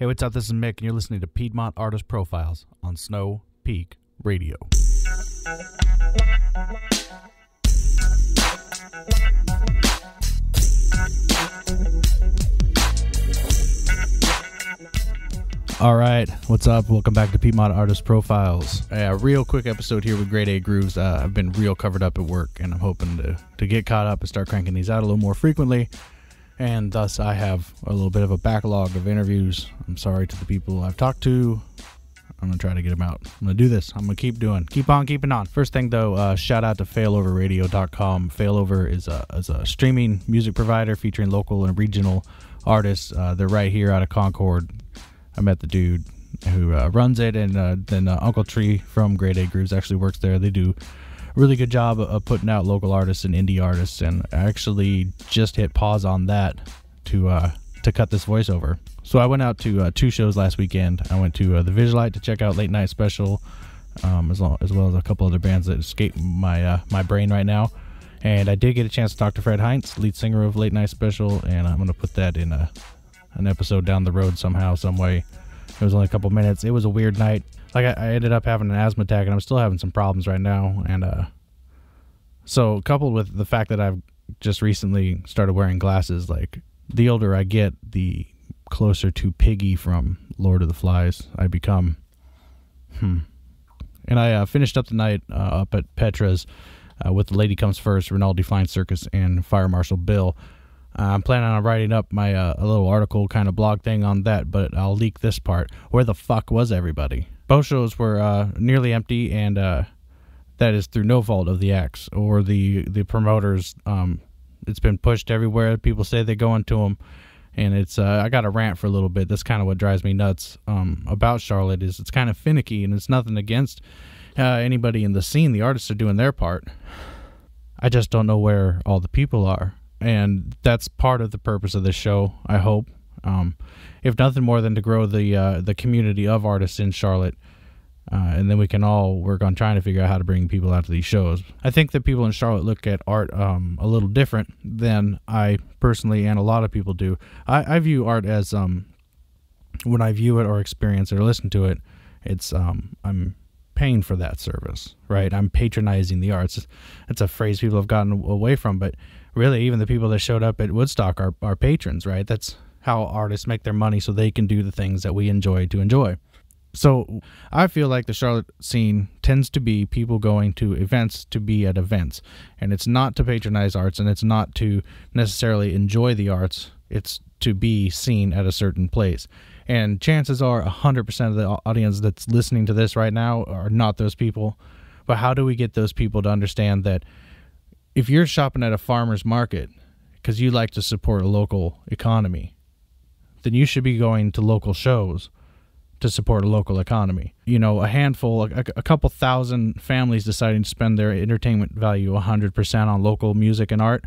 Hey, what's up? This is Mick, and you're listening to Piedmont Artist Profiles on Snow Peak Radio. All right, what's up? Welcome back to Piedmont Artist Profiles. A real quick episode here with Grade A Grooves. I've been real covered up at work, and I'm hoping to get caught up and start cranking these out a little more frequently. And thus, I have a little bit of a backlog of interviews. I'm sorry to the people I've talked to. I'm going to try to get them out. I'm going to do this. I'm going to keep on keeping on. First thing, though, shout out to failoverradio.com. Failover is a streaming music provider featuring local and regional artists. They're right here out of Concord. I met the dude who runs it, and then Uncle Tree from Grade A Grooves actually works there. They do a really good job of putting out local artists and indie artists, and I actually just hit pause on that to cut this voiceover. So I went out to two shows last weekend. I went to the Visualite to check out Late Night Special, as well as a couple other bands that escape my brain right now. And I did get a chance to talk to Fred Heinz, lead singer of Late Night Special, and I'm going to put that in an episode down the road somehow, some way. It was only a couple minutes. It was a weird night. Like, I ended up having an asthma attack, and I'm still having some problems right now. And so coupled with the fact that I've just recently started wearing glasses, like, the older I get, the closer to Piggy from Lord of the Flies I become. And I finished up the night up at Petra's with The Lady Comes First, Rinaldi Flying Circus, and Fire Marshal Bill. I'm planning on writing up my a little article kind of blog thing on that, but I'll leak this part. Where the fuck was everybody? Both shows were nearly empty, and that is through no fault of the acts or the promoters. It's been pushed everywhere. People say they go into them, and it's I got a rant for a little bit. That's kind of what drives me nuts about Charlotte. Is it's kind of finicky, and it's nothing against anybody in the scene. The artists are doing their part. I just don't know where all the people are. And that's part of the purpose of this show, I hope. If nothing more than to grow the community of artists in Charlotte. And then we can all work on trying to figure out how to bring people out to these shows. I think that people in Charlotte look at art a little different than I personally and a lot of people do. I view art as, when I view it or experience it or listen to it, it's I'm paying for that service, right? I'm patronizing the arts. It's a phrase people have gotten away from, but really, even the people that showed up at Woodstock are patrons, right? That's how artists make their money so they can do the things that we enjoy to enjoy. So I feel like the Charlotte scene tends to be people going to events to be at events. And it's not to patronize arts, and it's not to necessarily enjoy the arts. It's to be seen at a certain place. And chances are 100% of the audience that's listening to this right now are not those people. But how do we get those people to understand that if you're shopping at a farmer's market because you like to support a local economy, then you should be going to local shows to support a local economy. You know, a handful, a couple thousand families deciding to spend their entertainment value 100% on local music and art.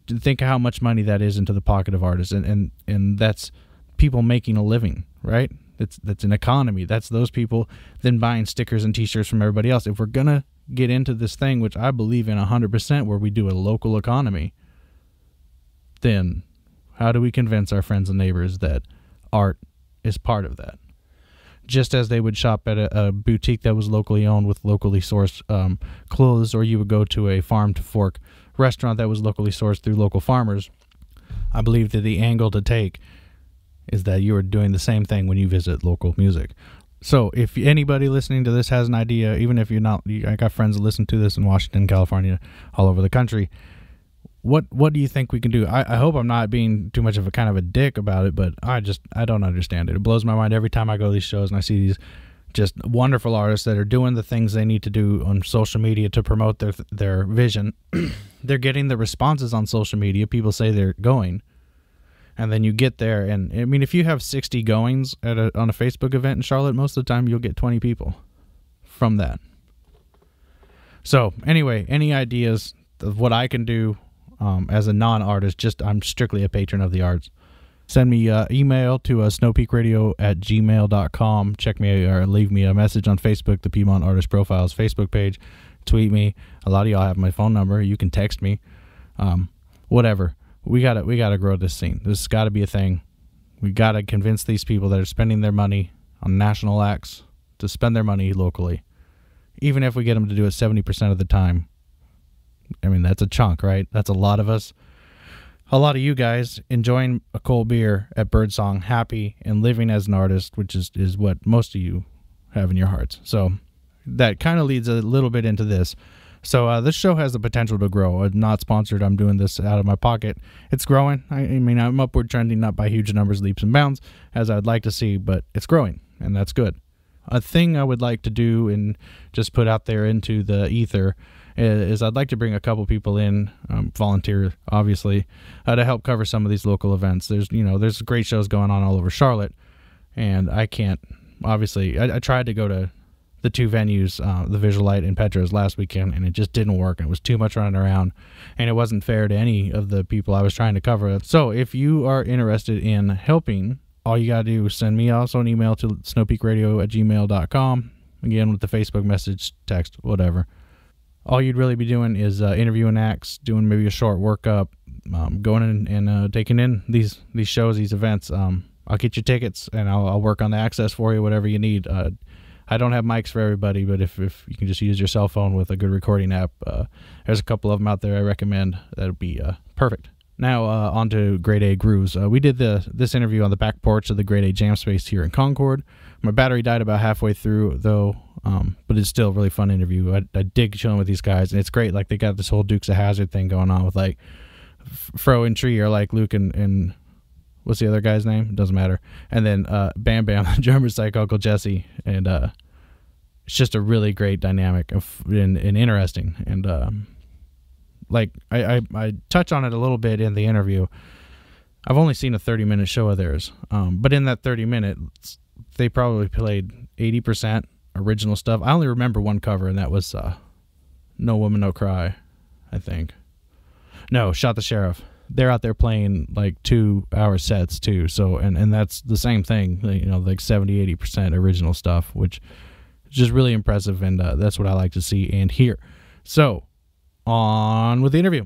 Think of how much money that is into the pocket of artists, and that's people making a living, right? That's an economy. That's those people then buying stickers and t-shirts from everybody else. If we're gonna get into this thing, which I believe in 100%, where we do a local economy, then how do we convince our friends and neighbors that art is part of that? Just as they would shop at a boutique that was locally owned with locally sourced clothes, or you would go to a farm-to-fork restaurant that was locally sourced through local farmers, I believe that the angle to take is that you are doing the same thing when you visit local music. So if anybody listening to this has an idea, even if you're not, I got friends that listen to this in Washington, California, all over the country, what do you think we can do? I hope I'm not being too much of a kind of a dick about it, but I don't understand it. It blows my mind every time I go to these shows and I see these just wonderful artists that are doing the things they need to do on social media to promote their vision. They're getting the responses on social media. People say they're going. And then you get there, and I mean, if you have 60 goings on a Facebook event in Charlotte, most of the time you'll get 20 people from that. So anyway, any ideas of what I can do as a non-artist? I'm strictly a patron of the arts. Send me email to snowpeakradio@gmail.com. Check me or leave me a message on Facebook, the Piedmont Artist Profiles Facebook page. Tweet me. A lot of y'all have my phone number. You can text me. Whatever. We gotta grow this scene. This has got to be a thing. We got to convince these people that are spending their money on national acts to spend their money locally. Even if we get them to do it 70% of the time. I mean, that's a chunk, right? That's a lot of us. A lot of you guys enjoying a cold beer at Birdsong, happy and living as an artist, which is what most of you have in your hearts. So that kind of leads a little bit into this. So this show has the potential to grow. I'm not sponsored. I'm doing this out of my pocket. It's growing. I mean, I'm upward trending, not by huge numbers, leaps and bounds, as I'd like to see, but it's growing, and that's good. A thing I would like to do and just put out there into the ether is I'd like to bring a couple people in, volunteer, obviously, to help cover some of these local events. There's great shows going on all over Charlotte, and I can't, obviously, I tried to go to the two venues, the Visual Light and Petra's last weekend, and it just didn't work. It was too much running around, and it wasn't fair to any of the people I was trying to cover. So if you are interested in helping, all you got to do is send me also an email to snowpeakradio@gmail.com, again with the Facebook message, text, whatever. All you'd really be doing is interviewing acts, doing maybe a short workup, going in and taking in these shows, these events. I'll get you tickets, and I'll work on the access for you, whatever you need. I don't have mics for everybody, but if you can just use your cell phone with a good recording app, there's a couple of them out there I recommend. That would be perfect. Now on to Grade A Grooves. We did this interview on the back porch of the Grade A Jam Space here in Concord. My battery died about halfway through, though, but it's still a really fun interview. I dig chilling with these guys, and it's great. Like, they got this whole Dukes of Hazzard thing going on with, like, Fro and Tree are like Luke and what's the other guy's name? It doesn't matter. And then Bam Bam, the drummer's like Uncle Jesse, and it's just a really great dynamic and interesting. And like I touch on it a little bit in the interview. I've only seen a 30-minute show of theirs, but in that 30 minutes, they probably played 80% original stuff. I only remember one cover, and that was No Woman, No Cry, I think. No, Shot the Sheriff. They're out there playing like 2-hour sets too. So, and that's the same thing, like 70-80% original stuff, which is just really impressive. And that's what I like to see and hear. So on with the interview.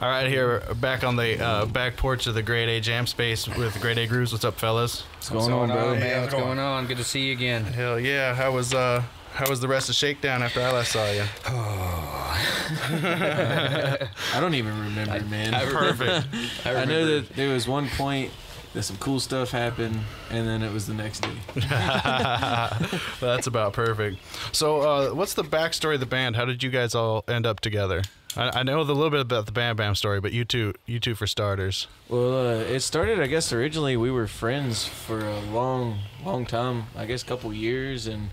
All right, here back on the back porch of the Grade A Jam Space with Grade A Grooves. What's up, fellas? What's going on, bro? Hey, what's going on? Good to see you again. Hell yeah! How was the rest of Shakedown after I last saw you? Oh. I don't even remember, man. Perfect. I know that there was one point that some cool stuff happened, and then it was the next day. That's about perfect. So, what's the backstory of the band? How did you guys all end up together? I know a little bit about the Bam Bam story, but you two for starters. Well, it started, I guess, originally we were friends for a long time, I guess a couple years, and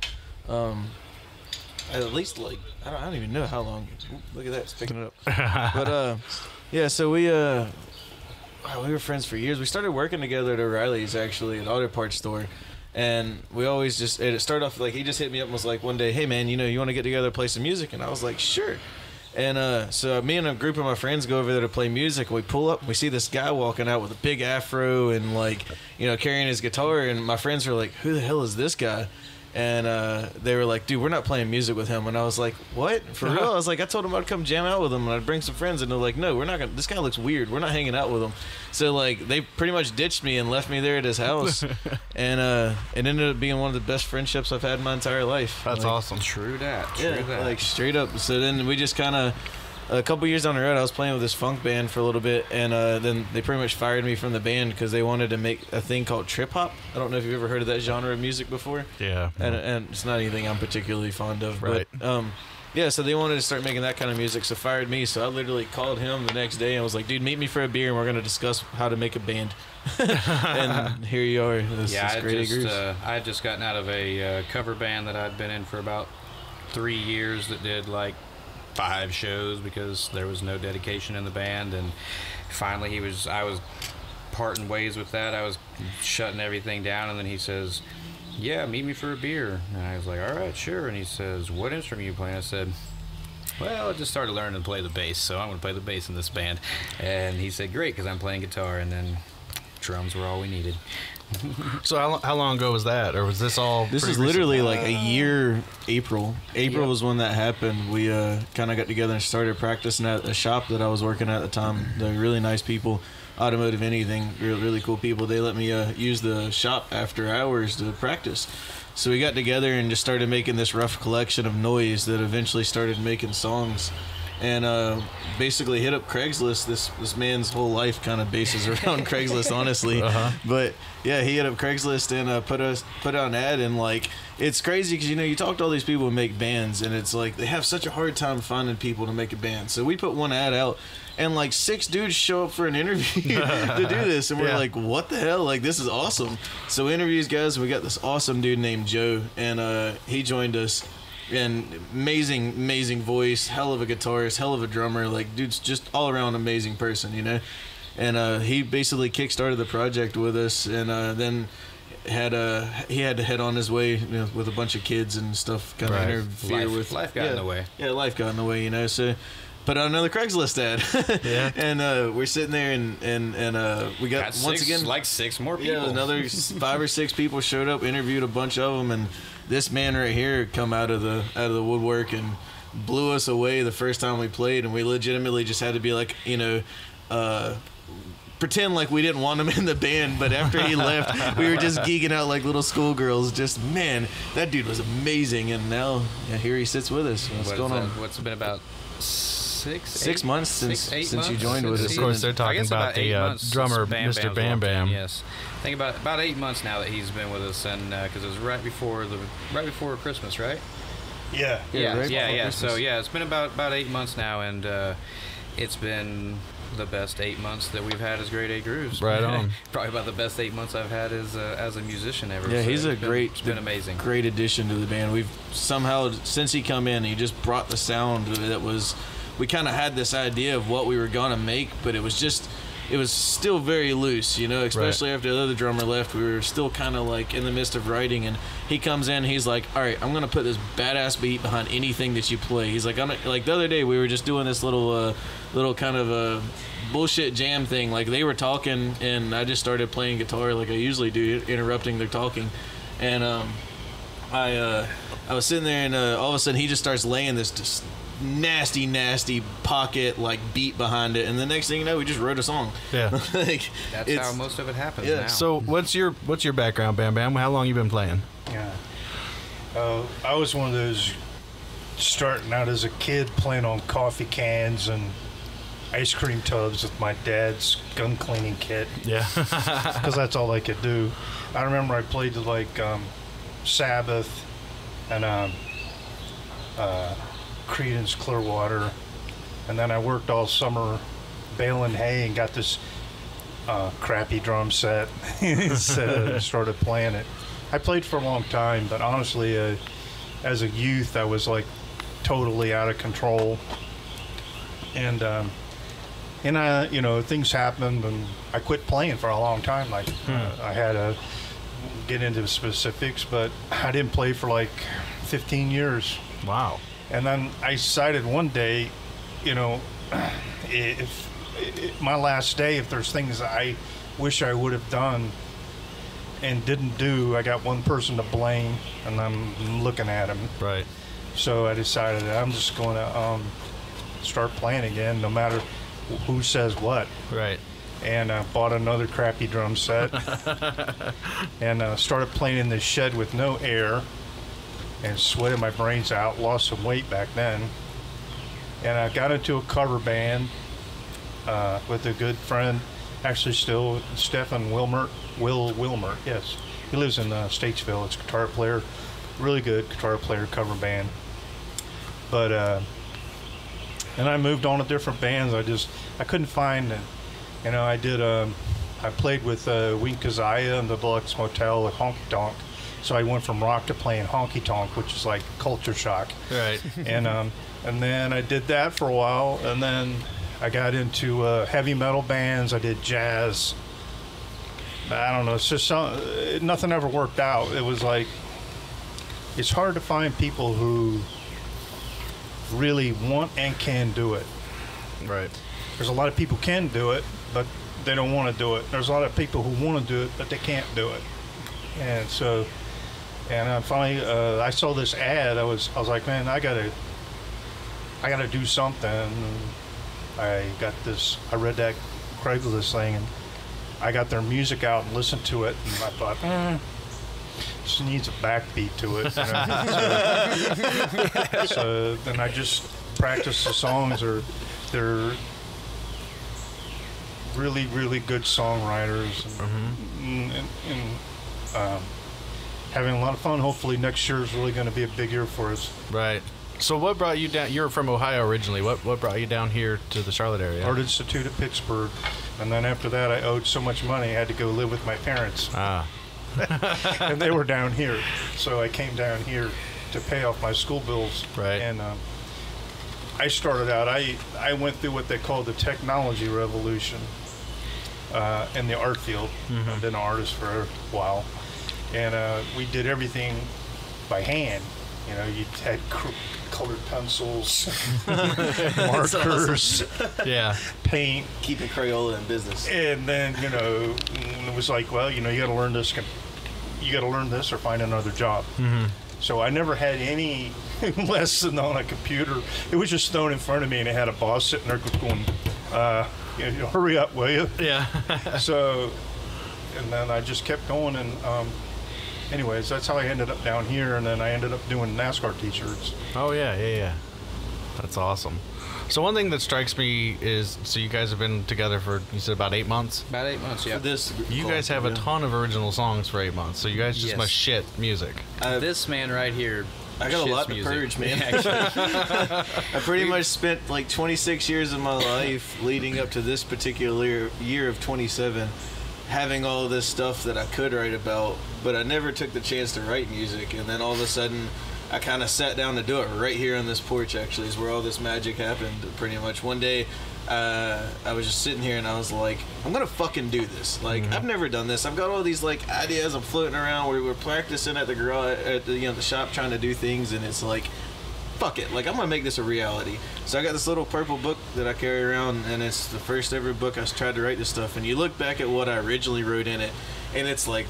at least, like, I don't even know how long. Ooh, look at that, it's picking it up. But, yeah, so we were friends for years. We started working together at O'Reilly's, actually, an auto parts store. And we always it started off like he just hit me up and was like one day, hey, man, you want to get together and play some music? And I was like, sure. And so me and a group of my friends go over there to play music. We pull up, and we see this guy walking out with a big afro and, like, carrying his guitar. And my friends were like, who the hell is this guy? And they were like, dude, we're not playing music with him. And I was like, what? For real? I was like, I told him I'd come jam out with him and I'd bring some friends. And they're like, no, we're not going to. This guy looks weird. We're not hanging out with him. So, like, they pretty much ditched me and left me there at his house. And it ended up being one of the best friendships I've had in my entire life. That's awesome. True that. Like, straight up. So then we just kind of, a couple years down the road, I was playing with this funk band for a little bit, and then they pretty much fired me from the band because they wanted to make a thing called trip hop. I don't know if you've ever heard of that genre of music before. Yeah. And it's not anything I'm particularly fond of. Right. But, yeah, so they wanted to start making that kind of music, so fired me. So I literally called him the next day and was like, dude, meet me for a beer, and we're going to discuss how to make a band. And here you are. I had just gotten out of a cover band that I'd been in for about 3 years that did, like, 5 shows because there was no dedication in the band, and finally I was parting ways with that. I was shutting everything down, and then he says, yeah, meet me for a beer. And I was like, all right, sure. And he says, what instrument are you playing? I said, well, I just started learning to play the bass, so I'm going to play the bass in this band. And he said, great, because I'm playing guitar. And then drums were all we needed. So how long ago was that, or was this all? This pretty is literally recent? like a year. April Yep. was when that happened. We kind of got together and started practicing at a shop that I was working at the time. They're really nice people, Automotive Anything, really cool people. They let me use the shop after hours to practice. So we got together and just started making this rough collection of noise that eventually started making songs. And basically hit up Craigslist. This man's whole life kind of bases around Craigslist, honestly. But yeah, he hit up Craigslist and put out an ad. And like, it's crazy because you talk to all these people who make bands, and it's like they have such a hard time finding people to make a band. So we put one ad out, and like 6 dudes show up for an interview to do this, and we're like, what the hell? Like, this is awesome. So we interview these guys, and we got this awesome dude named Joe, and he joined us. And amazing voice, hell of a guitarist, hell of a drummer. Like, dude's just all around amazing person, And he basically kickstarted the project with us, and then he had to head on his way with a bunch of kids and stuff, kind of interfere with life got in the way. Yeah, life got in the way, So put out another Craigslist ad. Yeah. And we're sitting there, and we got once again like 6 more people. yeah, another 5 or 6 people showed up, interviewed a bunch of them, and this man right here come out of the woodwork and blew us away the first time we played, and we legitimately just had to be like, pretend like we didn't want him in the band, but after he left, we were just geeking out like little schoolgirls. Just, man, that dude was amazing, and now here he sits with us. What's going on? What's been about 6 months since you joined with us. Of course, they're talking about the drummer, Mr. Bam Bam. Yes, I think about 8 months now that he's been with us, and because it was right before Christmas, right? Yeah. Yeah. So yeah, it's been about 8 months now, and it's been the best 8 months that we've had as Grade A Grooves. Right on. Probably about the best 8 months I've had as a musician ever. Yeah, so he's it's been amazing. Great addition to the band. We've somehow, since he come in, he just brought the sound that was. We kind of had this idea of what we were gonna make, but it was still very loose, especially after the other drummer left. We were still kind of like in the midst of writing, and he comes in, he's like, all right, I'm gonna put this badass beat behind anything that you play. He's like, like the other day we were just doing this little kind of a bullshit jam thing. Like, they were talking, and I just started playing guitar like I usually do, interrupting their talking, and I was sitting there, and all of a sudden he just starts laying this just nasty pocket like beat behind it, and the next thing you know, we just wrote a song. Yeah. That's how most of it happens now. So what's your background, Bam Bam? How long you been playing? Yeah. I was one of those starting out as a kid playing on coffee cans and ice cream tubs with my dad's gun cleaning kit. Yeah. Because that's all I could do. I remember I played like Sabbath and Creedence Clearwater, and then I worked all summer baling hay and got this crappy drum set. Started playing it. I played for a long time, but honestly, as a youth, I was like totally out of control, and things happened, and I quit playing for a long time. Like I had to get into the specifics, but I didn't play for like 15 years. Wow. And then I decided one day, if my last day, if there's things I wish I would have done and didn't do, I got one person to blame, and I'm looking at him. Right. So I decided that I'm just going to start playing again, no matter who says what. Right. And I bought another crappy drum set and started playing in this shed with no air. And sweated my brains out, lost some weight back then. And I got into a cover band with a good friend, actually still, Stefan Wilmert. Will Wilmert, yes. He lives in Statesville. It's a guitar player, really good guitar player, cover band. But, and I moved on to different bands. I couldn't find, I played with Wink Kazaya and the Deluxe Motel at Honky Tonk. So I went from rock to playing honky tonk, which is like culture shock. Right. And then I did that for a while, and then I got into heavy metal bands. I did jazz. I don't know. It's just nothing ever worked out. It was like, it's hard to find people who really want and can do it. Right. There's a lot of people can do it, but they don't want to do it. There's a lot of people who want to do it, but they can't do it. And so, and finally, I saw this ad. I was like, man, I gotta do something. And I read that Craigslist thing, and I got their music out and listened to it, and I thought, this needs a backbeat to it. So then I just practiced the songs. They're really, really good songwriters, and having a lot of fun. Hopefully next year is really going to be a big year for us. Right. So what brought you down? You're from Ohio originally. What brought you down here to the Charlotte area? Art Institute at Pittsburgh. And then after that, I owed so much money, I had to go live with my parents. And they were down here. So I came down here to pay off my school bills. Right. And I started out, I went through what they call the technology revolution in the art field. I've been an artist for a while. And we did everything by hand. You know, you had colored pencils, markers, paint. Keeping Crayola in business. And then, you know, it was like, well, you know, you got to learn this. You got to learn this or find another job. So I never had any lesson on a computer. It was just thrown in front of me, and it had a boss sitting there going, you know, hurry up, will you? Yeah. So, and then I just kept going, and anyways, that's how I ended up down here, and then I ended up doing NASCAR t-shirts. Oh, yeah. That's awesome. So one thing that strikes me is, so you guys have been together for, you said about 8 months? About 8 months, yeah. You guys have a ton of original songs for 8 months, so you guys just must shit music. This man right here, I got a lot to purge, man, actually. I pretty much spent like 26 years of my life leading up to this particular year of 27 having all this stuff that I could write about, but I never took the chance to write music. And then all of a sudden, I kind of sat down to do it right here on this porch, actually, is where all this magic happened, pretty much. One day, I was just sitting here and I was like, I'm going to fucking do this. Like, I've never done this. I've got all these, like, ideas I'm floating around. We're practicing at the garage, at the, you know, the shop, trying to do things, and it's like, fuck it, like, I'm gonna make this a reality. So I got this little purple book that I carry around, and it's the first ever book I tried to write this stuff. And you look back at what I originally wrote in it, and it's like,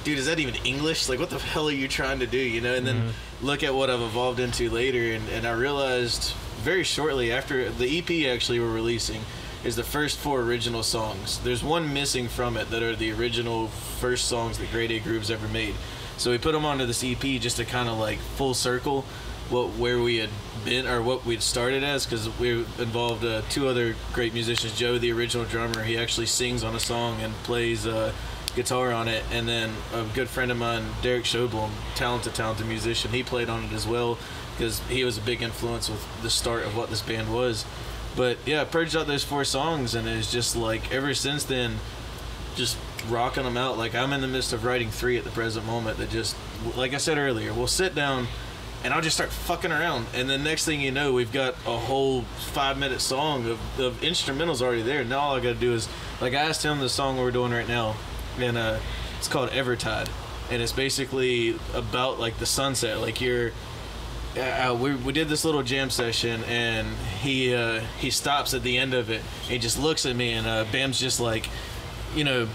dude, is that even English? Like, what the hell are you trying to do, you know? And then look at what I've evolved into later, and I realized very shortly after the EP actually we're releasing is the first 4 original songs. There's one missing from it that are the original first songs that Grade A Grooves ever made. So we put them onto this EP just to kind of like full circle where we had been, or what we'd started as, because we involved 2 other great musicians. Joe, the original drummer, he actually sings on a song and plays guitar on it, and then a good friend of mine, Derek Schoblum, talented musician, he played on it as well, because he was a big influence with the start of what this band was. But yeah, I purged out those 4 songs, and it's just like, ever since then, just rocking them out. Like, I'm in the midst of writing 3 at the present moment that just, like I said earlier, we'll sit down and I'll just start fucking around, and the next thing you know, we've got a whole 5-minute song of instrumentals already there. Now all I gotta do is, like, I asked him the song we're doing right now, and it's called Evertide, and it's basically about like the sunset. Like, you're we did this little jam session, and he stops at the end of it. He just looks at me, and Bam's just like, you know,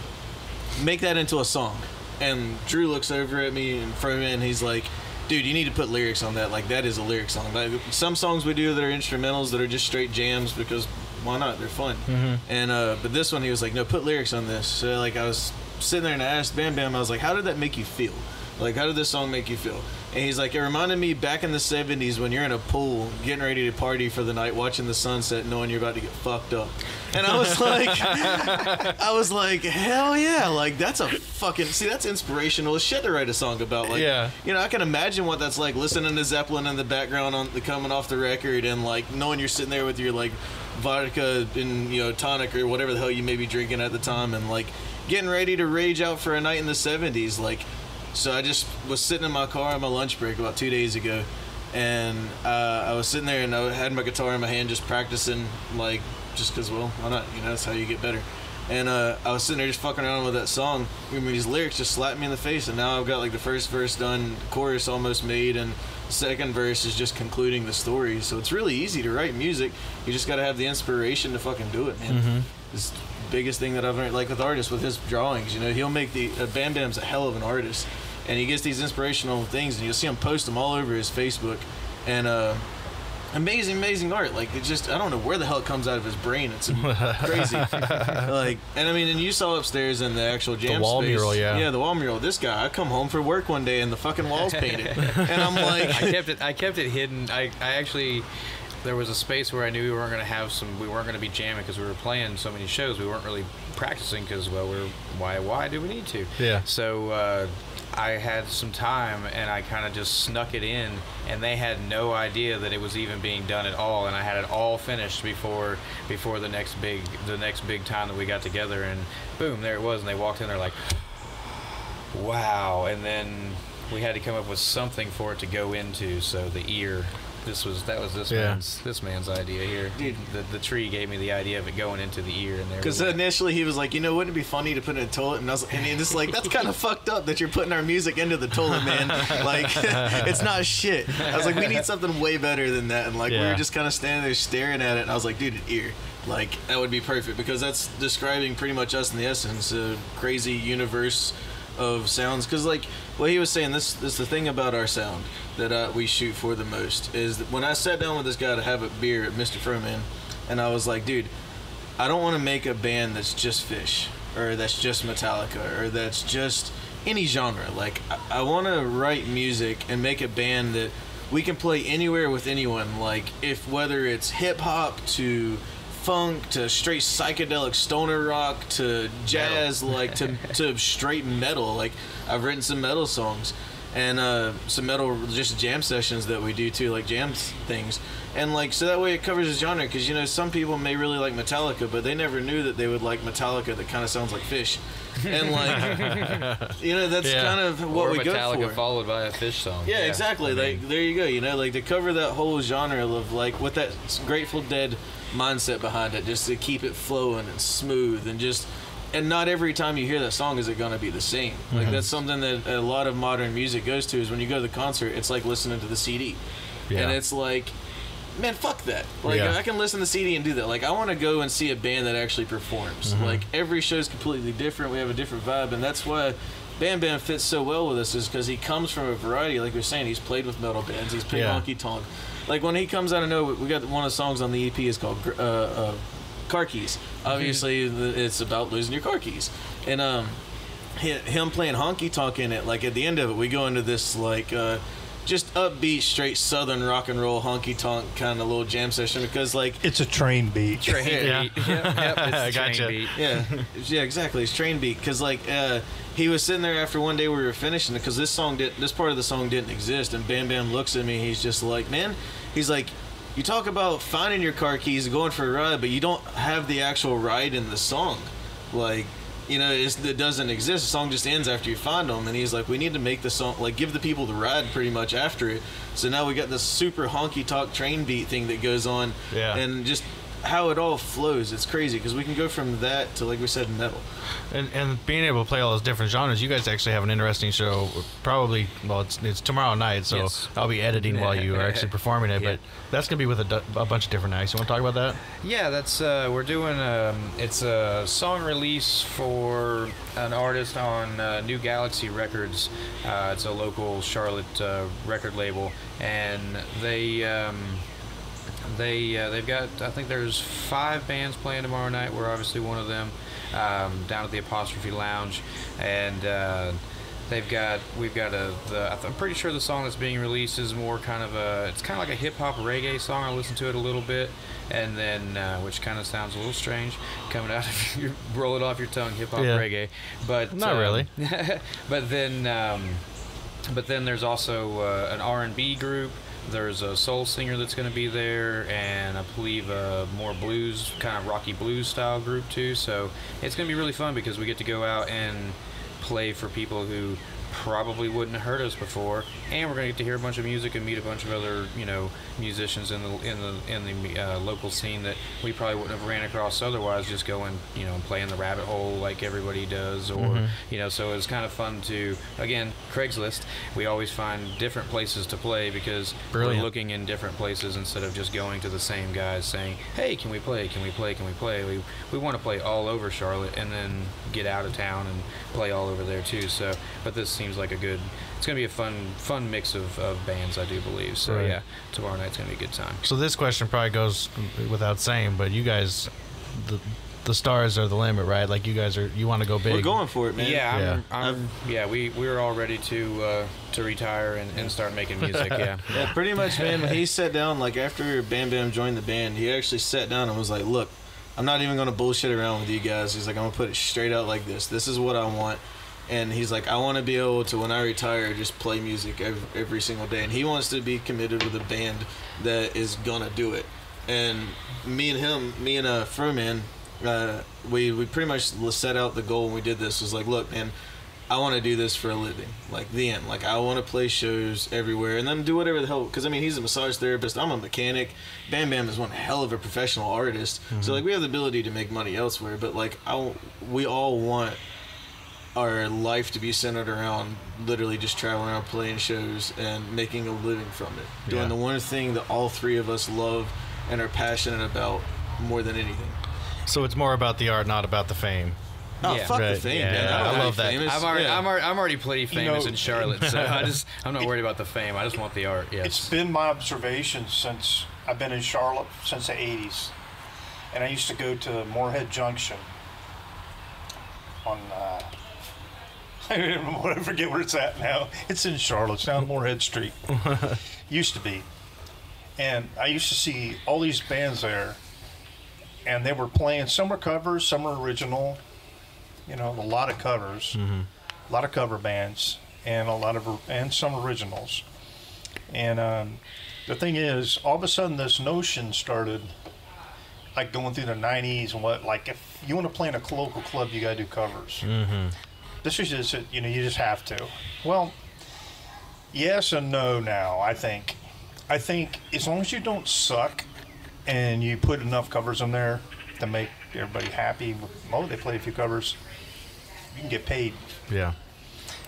make that into a song. And Drew looks over at me in front of me, and he's like, dude, you need to put lyrics on that. Like, that is a lyric song. Like, some songs we do that are instrumentals that are just straight jams, because why not? They're fun. And but this one, he was like, no, put lyrics on this. So like, I was sitting there and I asked Bam Bam, I was like, how did that make you feel? Like, how did this song make you feel? And he's like, it reminded me back in the 70s when you're in a pool getting ready to party for the night, watching the sunset, knowing you're about to get fucked up. And I was like, hell yeah, like, that's a fucking, see, that's inspirational as shit to write a song about. Like, yeah, you know, I can imagine what that's like, listening to Zeppelin in the background coming off the record, and like knowing you're sitting there with your like vodka and, you know, tonic or whatever the hell you may be drinking at the time, and like getting ready to rage out for a night in the 70s. Like, so I just was sitting in my car on my lunch break about 2 days ago, and I was sitting there and I had my guitar in my hand just practicing, like, just because, well, why not? You know, that's how you get better. And I was sitting there just fucking around with that song. I mean, these lyrics just slapped me in the face, and now I've got like the first verse done, chorus almost made, and the second verse is just concluding the story. So it's really easy to write music. You just got to have the inspiration to fucking do it, man. Just biggest thing that I've learned, like with artists, with his drawings, you know, he'll make Bam Bam's a hell of an artist, and he gets these inspirational things, and you'll see him post them all over his Facebook, and amazing art. Like, it just, I don't know where the hell it comes out of his brain. It's crazy. Like, and I mean, and you saw upstairs in the actual jam the wall space, mural, yeah, the wall mural. This guy, I come home for work one day and the fucking wall's painted, and I'm like, I kept it hidden. I actually, there was a space where I knew we weren't going to be jamming because we were playing so many shows. We weren't really practicing because, well, why do we need to? Yeah. So I had some time, and I kind of just snuck it in, and they had no idea that it was even being done at all, and I had it all finished before the next big time that we got together, and boom, there it was, and they walked in, they're like, wow, and then we had to come up with something for it to go into, so the ear. That was this man's idea here. Dude. The tree gave me the idea of it going into the ear, and there. Because initially he was like, you know, wouldn't it be funny to put it in a toilet? And I was, and he just like, that's kind of fucked up that you're putting our music into the toilet, man. Like, it's not shit. I was like, we need something way better than that. And like, we were just kind of standing there staring at it, and I was like, dude, an ear. Like, that would be perfect, because that's describing pretty much us in the essence, a crazy universe of sounds. Because like what he was saying, this the thing about our sound that we shoot for the most is that when I sat down with this guy to have a beer at Mr. Froman, and I was like, dude, I don't want to make a band that's just Fish, or that's just Metallica, or that's just any genre. Like, I want to write music and make a band that we can play anywhere with anyone. Like, if whether it's hip hop to funk to straight psychedelic stoner rock to jazz, like to straight metal. Like, I've written some metal songs, and some metal just jam sessions that we do too, like jam things, and like, so that way it covers the genre, because you know, some people may really like Metallica, but they never knew that they would like Metallica that kind of sounds like Fish, and like, you know, that's kind of what we go for. Metallica followed by a Fish song. Yeah, exactly. Like, there you go. You know, like, to cover that whole genre of like, with that Grateful Dead mindset behind it, just to keep it flowing and smooth, and just, and not every time you hear that song is it going to be the same. Like, that's something that a lot of modern music goes to, is when you go to the concert, it's like listening to the CD. And it's like, man, fuck that. Like, I can listen to the CD and do that. Like, I want to go and see a band that actually performs. Like, every show's completely different. We have a different vibe, and that's why Bam Bam fits so well with us, is because he comes from a variety. Like we were saying, he's played with metal bands. He's played honky tonk. Like, when he comes out of nowhere, we got one of the songs on the EP is called Car Keys. Obviously, it's about losing your car keys. And him playing honky tonk in it, like, at the end of it, we go into this, like, just upbeat, straight southern rock and roll honky tonk kind of little jam session, because like, it's a train beat. Train beat. Yep, it's a train beat. Yeah, exactly. It's train beat, because like, he was sitting there after one day we were finishing it, because this part of the song didn't exist, and Bam Bam looks at me, he's just like, man, he's like, you talk about finding your car keys and going for a ride, but you don't have the actual ride in the song. Like, you know, it doesn't exist. The song just ends after you find them. And he's like, we need to make the song, like, give the people the ride pretty much after it. So now we got this super honky tonk train beat thing that goes on. And just how it all flows, it's crazy, because we can go from that to, like we said, metal. And being able to play all those different genres, you guys actually have an interesting show. Probably, well, it's tomorrow night, so I'll be editing while you are actually performing it. But that's gonna be with a bunch of different acts. You want to talk about that? Yeah, that's we're doing. It's a song release for an artist on New Galaxy Records. It's a local Charlotte record label, and they've got, I think there's 5 bands playing tomorrow night. We're obviously one of them, down at the Apostrophe Lounge, and I'm pretty sure the song that's being released is more kind of it's kind of like a hip hop reggae song. I listened to it a little bit, and then which kind of sounds a little strange coming out of you roll it off your tongue, hip hop reggae, but not really. but then there's also an R&B group. There's a soul singer that's going to be there, and I believe a more blues, kind of rocky blues style group too. So it's going to be really fun, because we get to go out and play for people who probably wouldn't have heard us before, and we're going to get to hear a bunch of music and meet a bunch of other, musicians in the local scene that we probably wouldn't have ran across otherwise, just going, and playing the rabbit hole like everybody does, or so it's kind of fun to, again, Craigslist, we always find different places to play because we're looking in different places instead of just going to the same guys saying, hey, can we play? We want to play all over Charlotte and then get out of town and play all over there too. So, but this seems like it's going to be a fun mix of bands, I do believe. So yeah, tomorrow night's going to be a good time. So this question probably goes without saying, but you guys, the stars are the limit, right? Like you want to go big. We're going for it, man. Yeah, we're all ready to retire and start making music. Yeah. Yeah, pretty much, man. When he sat down, like after Bam Bam joined the band, he actually sat down and was like, look, I'm not even going to bullshit around with you guys. He's like, I'm going to put it straight out like this. This is what I want. And he's like, I want to be able to, when I retire, just play music every single day. And he wants to be committed with a band that is going to do it. And me and Furman, we pretty much set out the goal when we did this. Was like, look, man, I want to do this for a living. Like, the end. Like, I want to play shows everywhere and then do whatever the hell. Because, I mean, he's a massage therapist. I'm a mechanic. Bam Bam is one hell of a professional artist. So, like, we have the ability to make money elsewhere. But, like, we all want our life to be centered around literally just traveling around playing shows and making a living from it. Doing the one thing that all three of us love and are passionate about more than anything. So it's more about the art, not about the fame. Oh, fuck the fame, man. I love that. Famous. I'm already pretty famous in Charlotte, so I'm not worried about the fame. I just want the art. Yes. It's been my observation since I've been in Charlotte since the 80s, and I used to go to Moorhead Junction on I forget where it's at now. It's in Charlotte. It's down Moorhead Street. Used to be, and I used to see all these bands there, and they were playing. Some were covers, some were original. A lot of covers, a lot of cover bands, and and some originals. And the thing is, all of a sudden, this notion started, like going through the '90s and like if you want to play in a local club, you gotta do covers. This is just, you just have to. Well, yes and no. Now, I think as long as you don't suck, and you put enough covers in there to make everybody happy. They play a few covers. You can get paid. Yeah.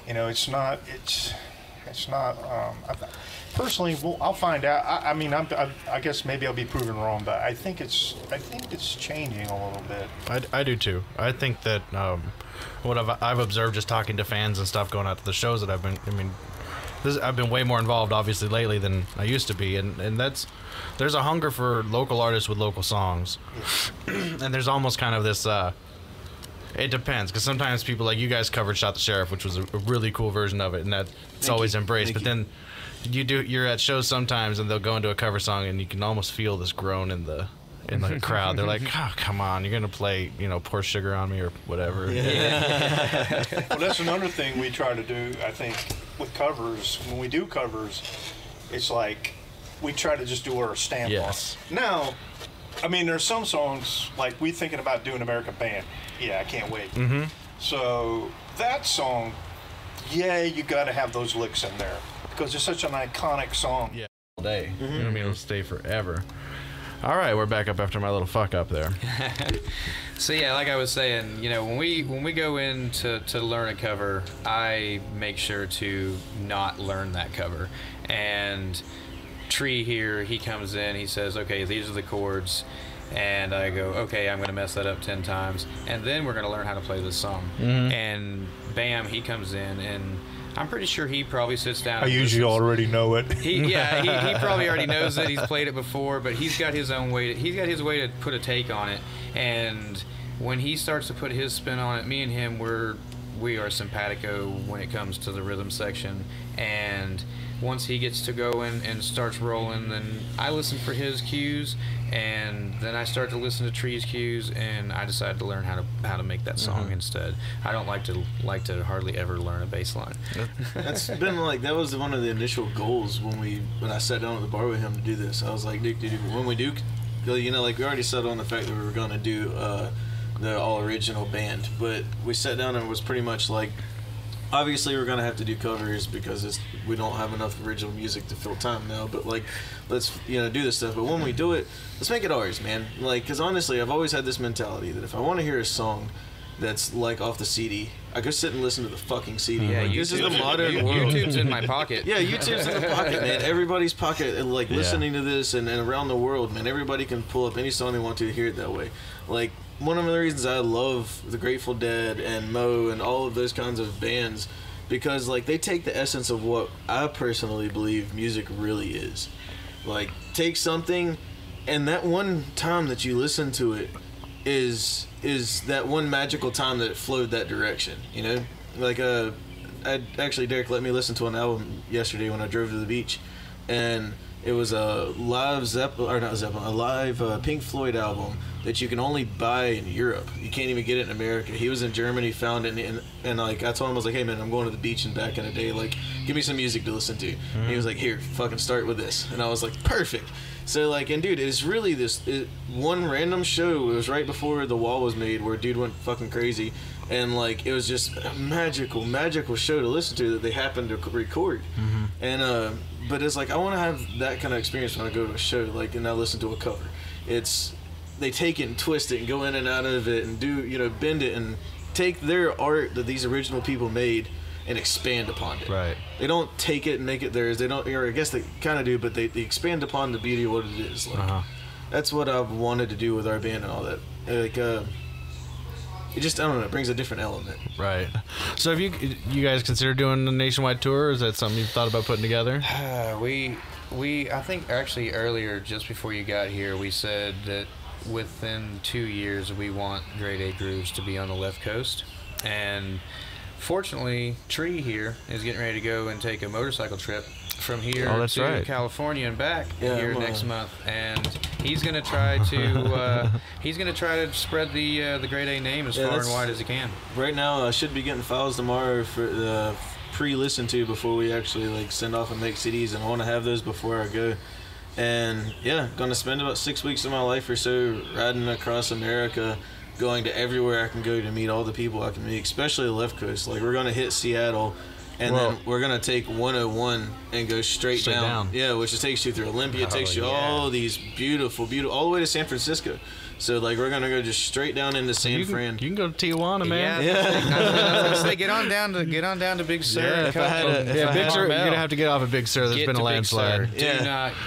It's not. Personally, I'll find out. I guess maybe I'll be proven wrong, but I think it's changing a little bit. I do too. I think that what I've observed just talking to fans and stuff, going out to the shows that I've been. I've been way more involved, obviously, lately than I used to be, and there's a hunger for local artists with local songs, and there's almost kind of this. It depends, because sometimes people like you guys covered "Shot the Sheriff," which was a really cool version of it, and it's always embraced. But then you're at shows sometimes, and they'll go into a cover song, and you can almost feel this groan in the crowd. They're like, "Oh, come on, you're gonna play, Pour Sugar on Me or whatever." Yeah. Well, that's another thing we try to do. I think with covers, when we do covers, it's like we try to just do our stamp on it. Now, there's some songs like we thinking about doing American Band. Yeah, I can't wait. So that song, you got to have those licks in there because it's such an iconic song. Yeah, all day. It'll stay forever. All right, we're back up after my little fuck up there. So yeah, like I was saying, when we go in to learn a cover, I make sure to not learn that cover. And Tree here, he comes in, he says, okay, these are the chords. And I go, okay, I'm going to mess that up 10 times. And then we're going to learn how to play this song. And bam, he comes in, and I'm pretty sure he probably sits down. I usually already know it. He probably already knows it. He's played it before, but he's got his own way. He's got his way to put a take on it. And when he starts to put his spin on it, me and him, we are simpatico when it comes to the rhythm section. And once he gets to go in and starts rolling, then I listen for his cues, and then I start to listen to Tree's cues, and I decide to learn how to make that song instead. I don't like to hardly ever learn a bass line. That's been that was one of the initial goals when I sat down at the bar with him to do this. I was like, dude, when we do, we already settled on the fact that we were going to do the all original band, but we sat down and it was pretty much like, obviously we're gonna have to do covers because we don't have enough original music to fill time now. But like, let's do this stuff. But when we do it, let's make it ours, man. Like, because honestly, I've always had this mentality that if I want to hear a song that's like off the CD, I go sit and listen to the fucking CD. Yeah, like, this is the modern world. YouTube's in my pocket. Yeah, YouTube's in the pocket, man. Everybody's pocket, and like listening to this and around the world, man. Everybody can pull up any song they want to hear it that way. Like, one of the reasons I love the Grateful Dead and Moe and all of those kinds of bands, because like they take the essence of what I personally believe music really is. Like, take something, and that one time that you listen to it is that one magical time that it flowed that direction, you know? Like, Derek let me listen to an album yesterday when I drove to the beach, and it was a live a live Pink Floyd album that you can only buy in Europe. You can't even get it in America. He was in Germany, found it, and like I told him, I was like, hey man, I'm going to the beach and back in a day. Like, give me some music to listen to. And he was like, here, fucking start with this. And I was like, perfect. So like, and dude, it's really one random show. It was right before The Wall was made, where dude went fucking crazy, and like it was just a magical show to listen to that they happened to record. And but it's like I want to have that kind of experience when I go to a show, like, and I listen to a cover. They take it and twist it and go in and out of it and do bend it and take their art that these original people made and expand upon it. Right. They don't take it and make it theirs. They don't, or I guess they kind of do, but they expand upon the beauty of what it is. Like, that's what I've wanted to do with our band and all that. Like, it just, I don't know, it brings a different element. Right. So have you guys consider doing a nationwide tour, or is that something you've thought about putting together? I think actually earlier, just before you got here, we said that within 2 years we want Grade A Grooves to be on the left coast. And fortunately, Tree here is getting ready to go and take a motorcycle trip from here to California and back next month, and he's gonna try to spread the Grade A name as far and wide as he can. Right now, I should be getting files tomorrow for the pre-listen to before we actually like send off and make CDs, and I want to have those before I go. And yeah, gonna spend about 6 weeks of my life or so riding across America, going to everywhere I can go to meet all the people I can meet, especially the left coast. Like, we're gonna hit Seattle, and then we're gonna take 101 and go straight down. Yeah, which takes you through Olympia, takes you all these beautiful, all the way to San Francisco. So like, we're gonna go just straight down into San Fran. You can go to Tijuana, man. Yeah. I was gonna say, get on down to Big Sur. Yeah, Big Sur, you're gonna have to get off at Big Sur. There's been a landslide.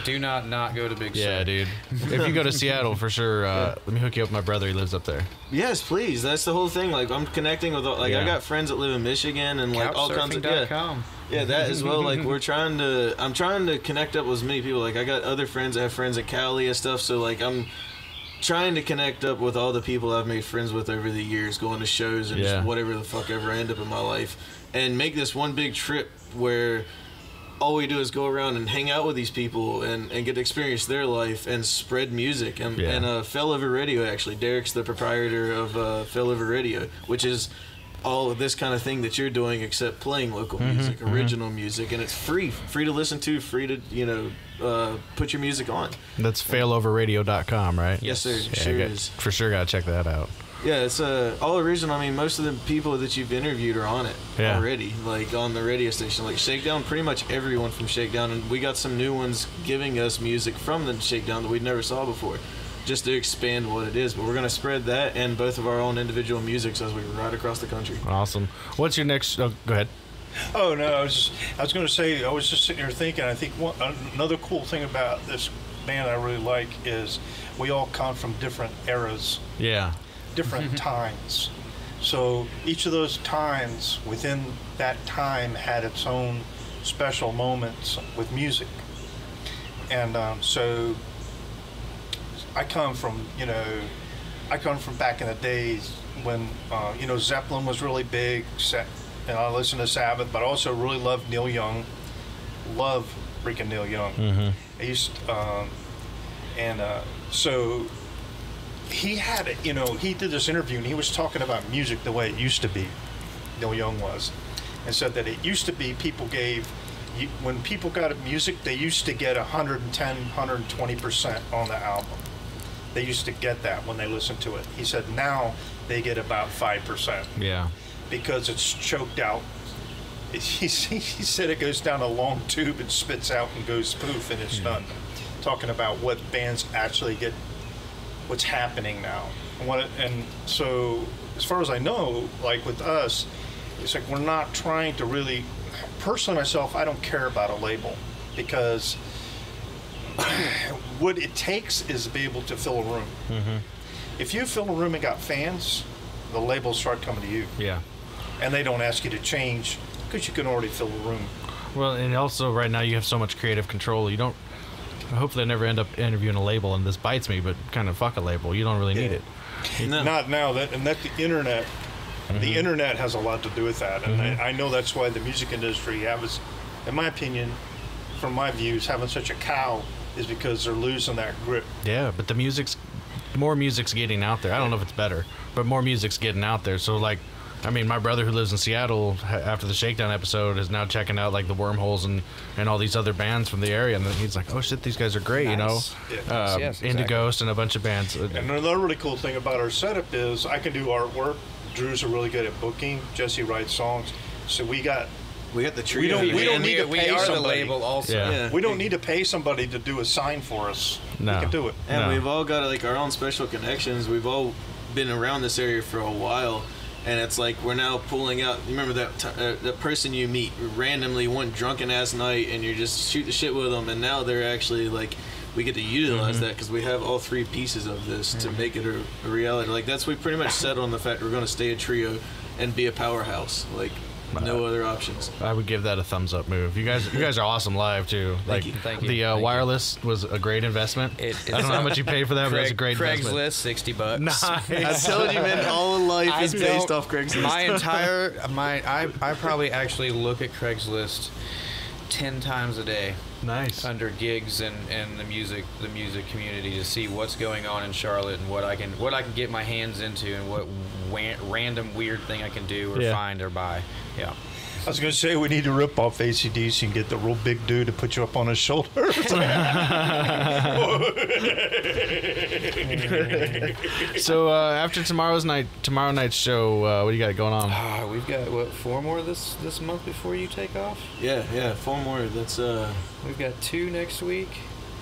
Do not go to Big Sur. Yeah, dude. If you go to Seattle, for sure, let me hook you up with my brother. He lives up there. Yes, please. That's the whole thing. Like, I'm connecting with I got friends that live in Michigan and like all kinds of yeah, that as well. Like, I'm trying to connect up with as many people. Like, I got other friends. I have friends in Cali and stuff. So like, I'm trying to connect up with all the people I've made friends with over the years, going to shows and just whatever the fuck ever I end up in my life, and make this one big trip where all we do is go around and hang out with these people and get to experience their life and spread music. And Failover Radio, actually, Derek's the proprietor of Failover Radio, which is all of this kind of thing that you're doing, except playing local music, original music, and it's free to listen to, free to put your music on. That's failoverradio.com, right? Yes, sir. Sure is. For sure, gotta check that out. Yeah, it's all original. I mean, most of the people that you've interviewed are on it already, like on the radio station. Like Shakedown, pretty much everyone from Shakedown, and we got some new ones giving us music from the Shakedown that we'd never saw before, just to expand what it is. But we're going to spread that and both of our own individual musics as we ride across the country. Awesome. What's your next... Oh, go ahead. Oh, no, I was going to say, I was just sitting here thinking, I think another cool thing about this band I really like is we all come from different eras. Yeah. Different times. So each of those times within that time had its own special moments with music. And so I come from back in the days when, Zeppelin was really big, and I listened to Sabbath, but I also really loved Neil Young. Love freaking Neil Young. I used, so he had it, he did this interview and he was talking about music the way it used to be, Neil Young was, and said that it used to be when people got music, they used to get 110, 120% on the album. They used to get that when they listened to it. He said now they get about 5%. Yeah. Because it's choked out he said it goes down a long tube and spits out and goes poof and it's done. Talking about what bands actually get, what's happening now. And so, as far as I know, like with us, it's like we're not trying to really, personally myself, I don't care about a label because what it takes is to be able to fill a room. Mm-hmm. If you fill a room and got fans, the labels start coming to you. Yeah. And they don't ask you to change because you can already fill a room. Well, and also right now you have so much creative control. You don't. Hopefully, I never end up interviewing a label, and this bites me. But kind of fuck a label. You don't really need it. No. Not now. The internet. Mm-hmm. The internet has a lot to do with that, and Mm-hmm. I know that's why the music industry has, in my opinion, from my views, having such a cow is because they're losing that grip. Yeah, but more music's getting out there. I don't know if it's better, but more music's getting out there. So like, I mean, my brother who lives in Seattle after the Shakedown episode is now checking out like the Wormholes and all these other bands from the area, and then he's like, oh shit, these guys are great, Nice. you know. Yeah. Yes, Indie exactly. Ghost and a bunch of bands. And another really cool thing about our setup is I can do artwork. Drew's are really good at booking. Jesse writes songs. So we got the trio. we don't And need to we pay are the somebody. label also. Yeah. Yeah. we don't need to pay somebody to do a sign for us. No. We can do it. And No. we've all got like our own special connections. We've all been around this area for a while, and it's like we're now pulling out. You remember that person you meet randomly one drunken ass night, and you just shoot the shit with them, and now they're actually like. We get to utilize that because we have all three pieces of this to make it a reality. Like we pretty much settled on the fact we're going to stay a trio and be a powerhouse. Like no other options. I would give that a thumbs up move. You guys are awesome live too. Like you. Thank you. the Thank you. wireless was a great investment. I don't know how much you paid for that, but it was a great investment. Craigslist, $60. Nice. I told you, man. All of life is based off Craigslist. I probably actually look at Craigslist 10 times a day Nice. under gigs and the music community to see what's going on in Charlotte and what I can get my hands into and what random weird thing I can do or Yeah. find or buy. Yeah. I was going to say we need to rip off AC/DC and get the real big dude to put you up on his shoulder. So after tomorrow night's show, what do you got going on? We've got 4 more this month before you take off. Yeah, 4 more. That's We've got 2 next week.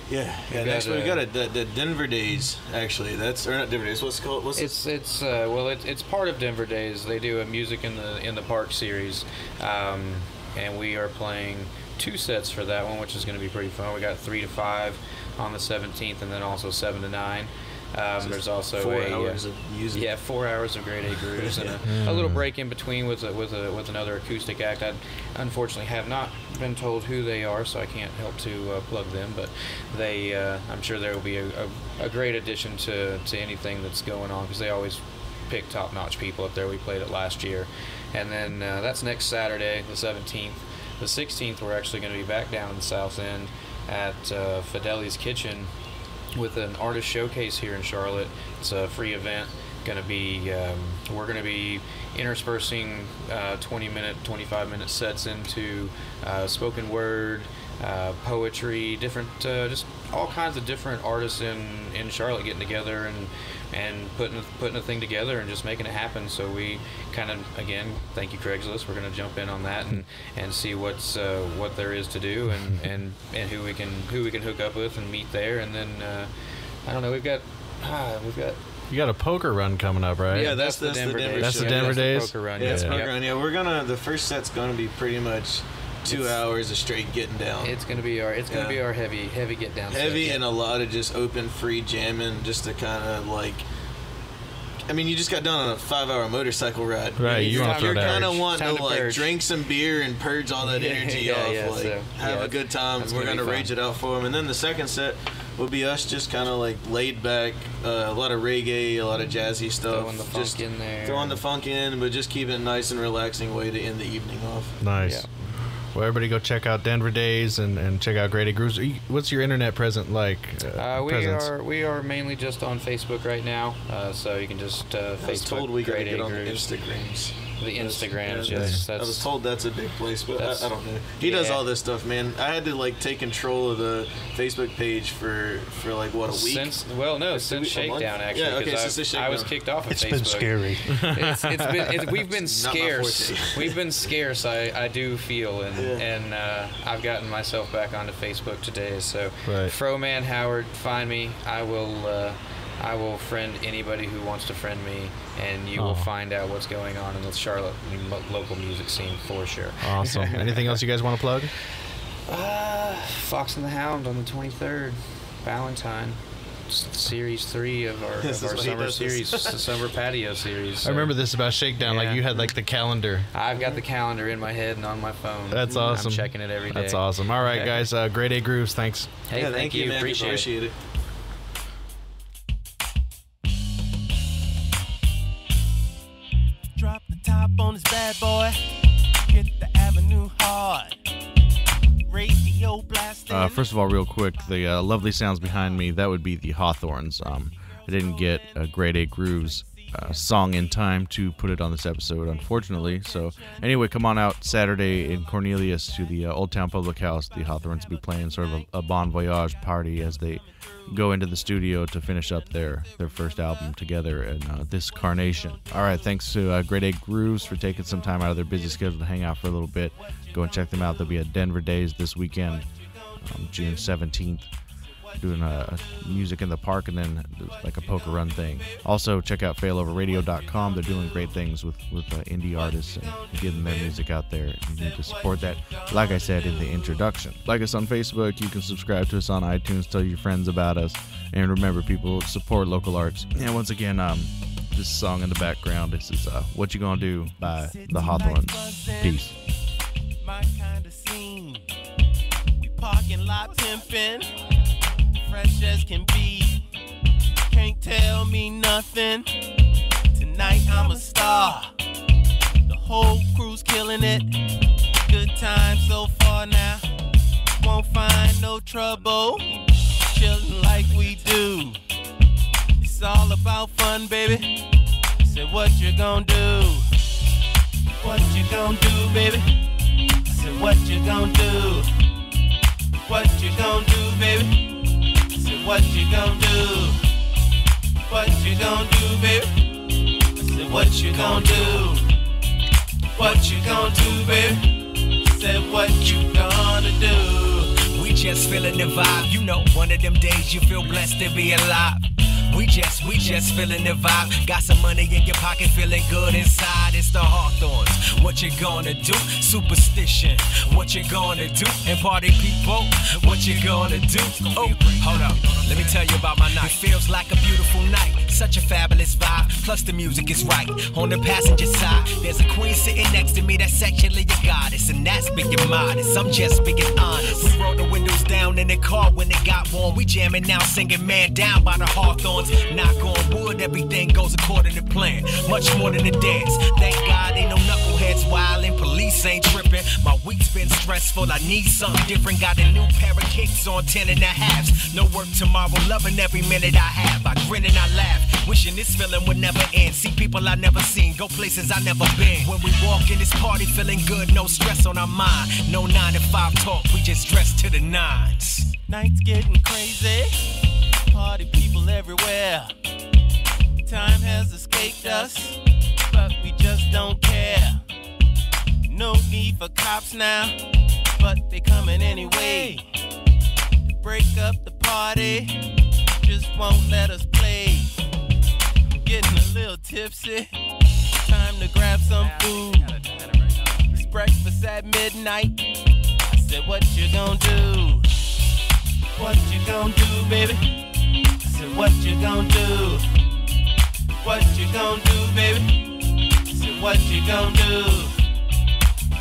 yeah. got, Next week we got the Denver Days. Actually, that's or not Denver Days. What's it called? It's part of Denver Days. They do a music in the park series, and we are playing 2 sets for that one, which is going to be pretty fun. We got 3 to 5 on the 17th, and then also 7 to 9. There's also 4 hours of music. Yeah, 4 hours of grade A grooves and a little break in between with another acoustic act. I unfortunately have not been told who they are, so I can't help to plug them. But they, I'm sure there will be a great addition to anything that's going on because they always pick top-notch people up there. We played it last year, and then that's next Saturday, the 17th. The 16th, we're actually going to be back down in the South End at Fideli's Kitchen with an artist showcase here in Charlotte. It's a free event. We're going to be interspersing 20-minute, 25-minute sets into spoken word, poetry, different, just all kinds of different artists in Charlotte getting together and putting a thing together and just making it happen. So we kind of, again, thank you Craigslist. We're going to jump in on that and see what there is to do and who we can hook up with and meet there. And then I don't know. We've got. You got a poker run coming up, right? Yeah, that's the Denver Days. Days. That's the Yeah, Denver Days? Poker run. Yeah, it's Yeah. poker run. Yeah, we're gonna. The first set's gonna be pretty much 2 hours of straight getting down. It's gonna be our heavy get down. Heavy set. and a lot of just open, free jamming, just to kind of like. I mean, you just got done on a 5-hour motorcycle ride. Right, you wanna throw You're down. kind of wanting Time to to like purge. drink some beer and purge all that energy off. Have a good time. that's We're gonna gonna be rage fun. it out for them, and then the second set will be us just kind of like laid back, a lot of reggae, a lot of jazzy stuff. Throwing the funk just in there. Throwing the funk in, but just keeping it nice and relaxing way to end the evening off. Nice. Yeah. Well, everybody go check out Denver Days and check out Grady Grooves. What's your internet presence like? Presence? We are mainly just on Facebook right now, so you can just I was Facebook. told we gotta Grade A get on the Grooves. Instagrams. The Instagrams, Yeah, yes. I was told that's a big place, but I don't know. He yeah. does all this stuff, man. I had to like take control of the Facebook page for like what, a week? Since Shakedown, actually. Yeah, okay, because since Shakedown. I was kicked off of It's Facebook. been scary. We've been Not my scarce. forte. We've been scarce. I do feel, and I've gotten myself back onto Facebook today. So, Right. Froman Howard, find me. I will friend anybody who wants to friend me, and you will find out what's going on in the Charlotte local music scene for sure. Awesome. Anything else you guys want to plug? Fox and the Hound on the 23rd, Valentine. Series 3 of our summer series, the summer patio series. So. I remember this about Shakedown. Yeah. Like you had like the calendar. I've got the calendar in my head and on my phone. That's awesome. I'm checking it every day. That's awesome. All right, guys. Grade A Grooves. Thanks. Hey, Yeah, thank you. man. Appreciate it. Drop the top on this bad boy. Hit the avenue hard. Radio blasting. First of all, real quick, the lovely sounds behind me, that would be the Hawthorns. I didn't get a Grade A Grooves song in time to put it on this episode, unfortunately. So, anyway, come on out Saturday in Cornelius to the Old Town Public House. The Hawthorns will be playing sort of a bon voyage party as they go into the studio to finish up their first album together in this carnation. All right, thanks to Grade A Grooves for taking some time out of their busy schedule to hang out for a little bit. Go and check them out. They'll be at Denver Days this weekend, June 17th, doing music in the park and then like a poker run thing. Also, check out failoverradio.com. They're doing great things with indie artists and getting their music out there. You need to support that, like I said in the introduction. Like us on Facebook. You can subscribe to us on iTunes. Tell your friends about us. And remember, people, support local arts. And once again, this song in the background, this is What You Gonna Do by the Hawthorns. Peace. My kind of scene. We parking lot pimping. Fresh as can be. Can't tell me nothing. Tonight I'm a star. The whole crew's killing it. Good time so far now. Won't find no trouble. Chillin' like we do. It's all about fun, baby. Said what you gonna do? What you gonna do, baby? Said what you gonna do? What you gonna do, baby? Said what you gonna do? What you gonna do, baby? Said what you gonna do? What you gonna do, baby? Said what you gonna do? We just feeling the vibe, you know, one of them days you feel blessed to be alive. We just feeling the vibe. Got some money in your pocket, feeling good inside. It's the Hawthorns. What you gonna do? Superstition. What you gonna do? And party people, what you gonna do? Oh, hold up. Let me tell you about my night. It feels like a beautiful night. Such a fabulous vibe. Plus the music is right. On the passenger side, there's a queen sitting next to me that's sexually a goddess. And that's being modest. I'm just being honest. We rolled the windows down in the car when it got warm. We jamming now, singing Man Down by the Hawthorns. Knock on wood, everything goes according to plan. Much more than a dance. Thank God ain't no knuckleheads wildin'. Police ain't tripping. My week's been stressful. I need something different. Got a new pair of kicks on 10.5. No work tomorrow. Loving every minute I have. I grin and I laugh. Wishing this feeling would never end. See people I never seen. Go places I never been. When we walk in this party feeling good. No stress on our mind. No 9 to 5 talk. We just dress to the nines. Night's getting crazy. Party people everywhere. Time has escaped us, but we just don't care. No need for cops now, but they coming anyway. To break up the party, just won't let us play. Getting a little tipsy, time to grab some food. It's breakfast at midnight. I said, what you gonna do? What you gonna do, baby? Said what you gonna do? What you gonna do, baby? Said what you gonna do?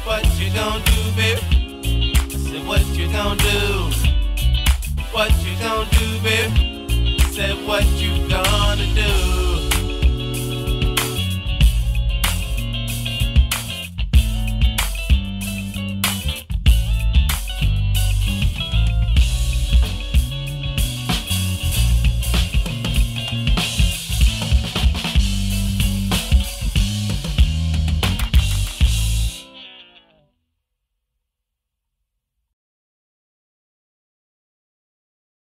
What you gonna do, baby? Said what you gonna do? What you gonna do, baby? Said what you gonna do?